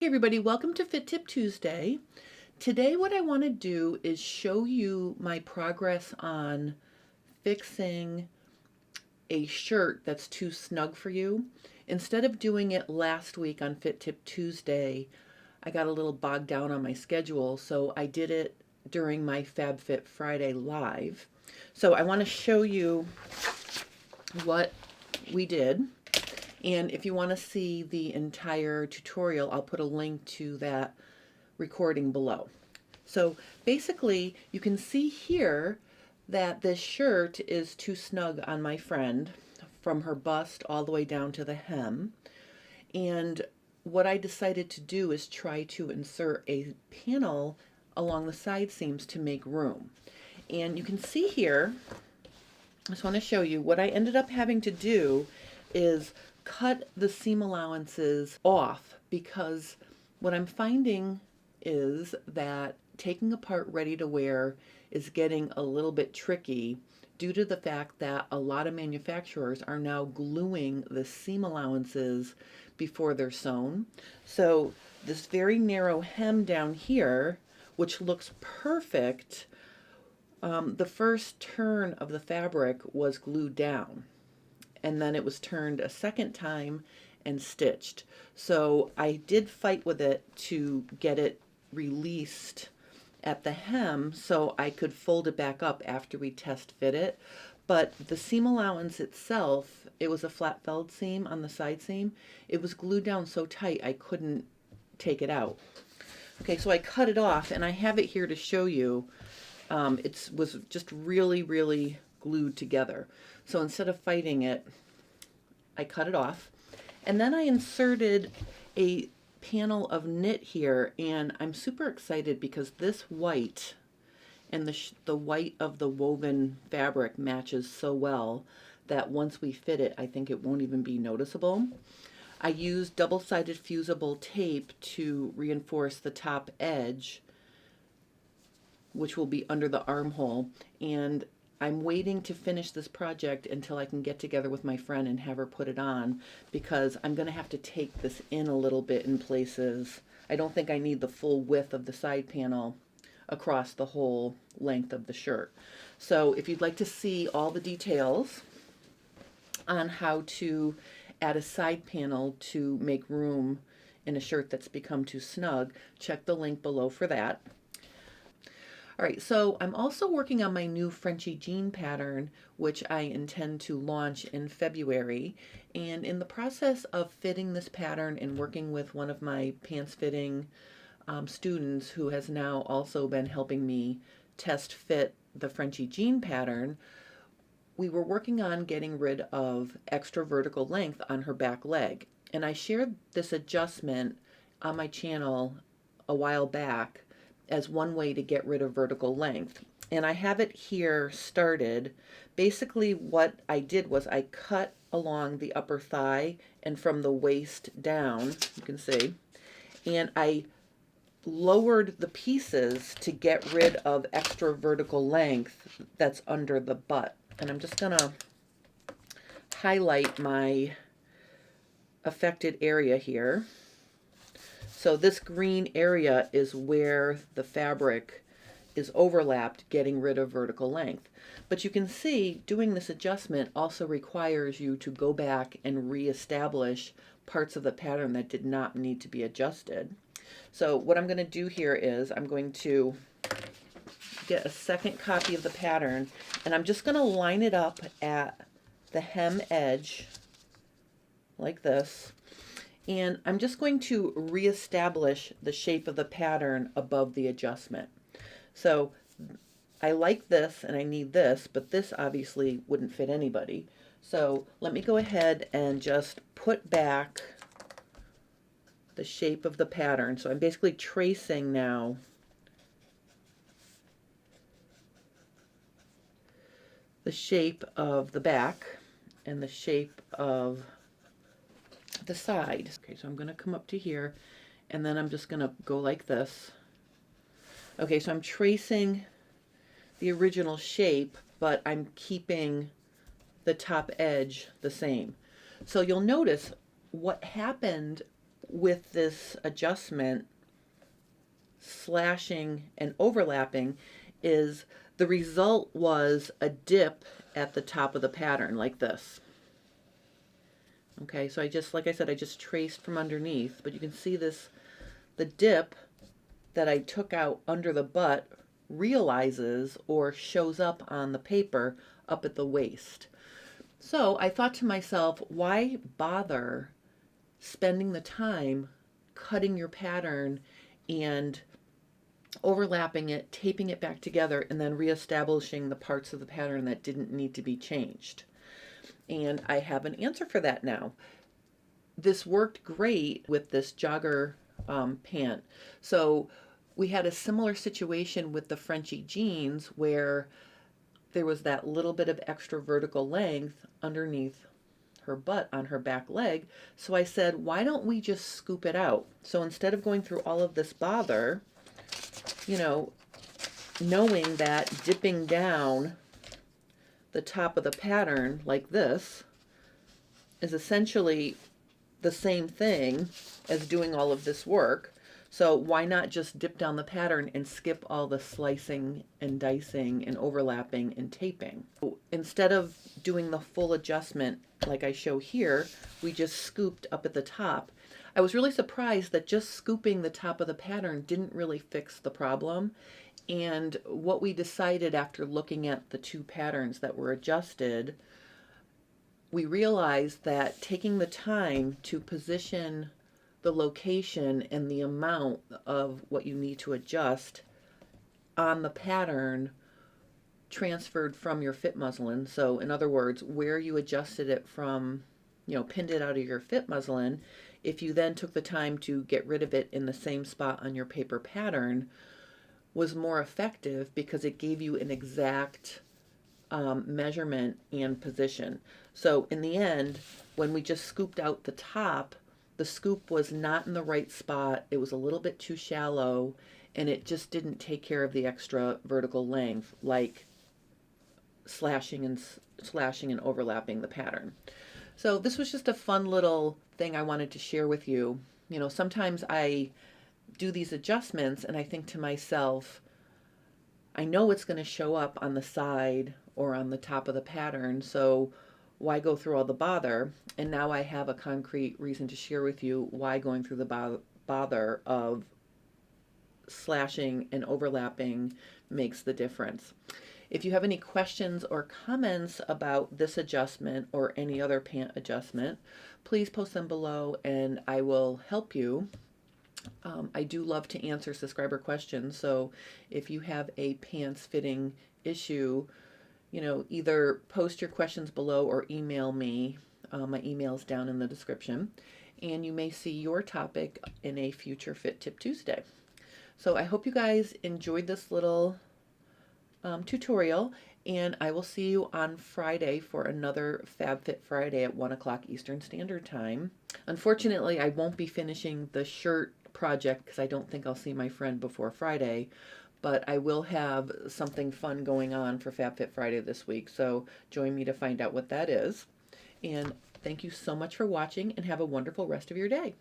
Hey everybody, welcome to Fit Tip Tuesday. Today what I want to do is show you my progress on fixing a shirt that's too snug for you. Instead of doing it last week on Fit Tip Tuesday, I got a little bogged down on my schedule, so I did it during my FabFit Friday live. So I want to show you what we did. And if you want to see the entire tutorial, I'll put a link to that recording below. So basically, you can see here that this shirt is too snug on my friend from her bust all the way down to the hem. And what I decided to do is try to insert a panel along the side seams to make room. And you can see here, I just want to show you what I ended up having to do is cut the seam allowances off, because what I'm finding is that taking apart ready to wear is getting a little bit tricky due to the fact that a lot of manufacturers are now gluing the seam allowances before they're sewn. So this very narrow hem down here, which looks perfect, the first turn of the fabric was glued down, and then it was turned a second time and stitched. So I did fight with it to get it released at the hem so I could fold it back up after we test fit it. But the seam allowance itself, it was a flat felled seam on the side seam. It was glued down so tight I couldn't take it out. Okay, so I cut it off, and I have it here to show you. It was just really glued together. So instead of fighting it, I cut it off. And then I inserted a panel of knit here, and I'm super excited because this white and the white of the woven fabric matches so well that once we fit it, I think it won't even be noticeable. I used double-sided fusible tape to reinforce the top edge, which will be under the armhole, and I'm waiting to finish this project until I can get together with my friend and have her put it on, because I'm going to have to take this in a little bit in places. I don't think I need the full width of the side panel across the whole length of the shirt. So if you'd like to see all the details on how to add a side panel to make room in a shirt that's become too snug, check the link below for that. All right, so I'm also working on my new Frenchy jean pattern, which I intend to launch in February. And in the process of fitting this pattern and working with one of my pants fitting students who has now also been helping me test fit the Frenchy jean pattern, we were working on getting rid of extra vertical length on her back leg. And I shared this adjustment on my channel a while back as one way to get rid of vertical length. And I have it here started. Basically what I did was I cut along the upper thigh and from the waist down, you can see, and I lowered the pieces to get rid of extra vertical length that's under the butt. And I'm just gonna highlight my affected area here. So this green area is where the fabric is overlapped, getting rid of vertical length. But you can see doing this adjustment also requires you to go back and reestablish parts of the pattern that did not need to be adjusted. So what I'm going to do here is I'm going to get a second copy of the pattern, and I'm just going to line it up at the hem edge like this. And I'm just going to reestablish the shape of the pattern above the adjustment. So I like this and I need this, but this obviously wouldn't fit anybody. So let me go ahead and just put back the shape of the pattern. So I'm basically tracing now the shape of the back and the shape of the side. Okay, so I'm going to come up to here, and then I'm just going to go like this. Okay, so I'm tracing the original shape, but I'm keeping the top edge the same. So you'll notice what happened with this adjustment, slashing and overlapping, is the result was a dip at the top of the pattern like this. Okay, so I just, like I said, I just traced from underneath, but you can see this, the dip that I took out under the butt realizes or shows up on the paper up at the waist. So I thought to myself, why bother spending the time cutting your pattern and overlapping it, taping it back together, and then reestablishing the parts of the pattern that didn't need to be changed? And I have an answer for that now. This worked great with this jogger pant. So we had a similar situation with the Frenchy jeans where there was that little bit of extra vertical length underneath her butt on her back leg. So I said, why don't we just scoop it out? So instead of going through all of this bother, you know, knowing that dipping down the top of the pattern like this is essentially the same thing as doing all of this work. So why not just dip down the pattern and skip all the slicing and dicing and overlapping and taping? Instead of doing the full adjustment like I show here, we just scooped up at the top. I was really surprised that just scooping the top of the pattern didn't really fix the problem. And what we decided after looking at the two patterns that were adjusted, we realized that taking the time to position the location and the amount of what you need to adjust on the pattern transferred from your fit muslin. So in other words, where you adjusted it from, you know, pinned it out of your fit muslin, if you then took the time to get rid of it in the same spot on your paper pattern, was more effective because it gave you an exact measurement and position. So in the end, when we just scooped out the top, the scoop was not in the right spot. It was a little bit too shallow, and it just didn't take care of the extra vertical length, like slashing and overlapping the pattern. So this was just a fun little thing I wanted to share with you. You know, sometimes I do these adjustments and I think to myself, I know it's going to show up on the side or on the top of the pattern, so why go through all the bother? And now I have a concrete reason to share with you why going through the bother of slashing and overlapping makes the difference. If you have any questions or comments about this adjustment or any other pant adjustment, please post them below and I will help you. I do love to answer subscriber questions, so if you have a pants fitting issue, you know, either post your questions below or email me. My email's down in the description, and you may see your topic in a future Fit Tip Tuesday. So I hope you guys enjoyed this little tutorial, and I will see you on Friday for another FabFit Friday at 1 o'clock Eastern Standard Time. Unfortunately, I won't be finishing the shirt project because I don't think I'll see my friend before Friday, but I will have something fun going on for FabFit Friday this week, so join me to find out what that is. And thank you so much for watching, and have a wonderful rest of your day.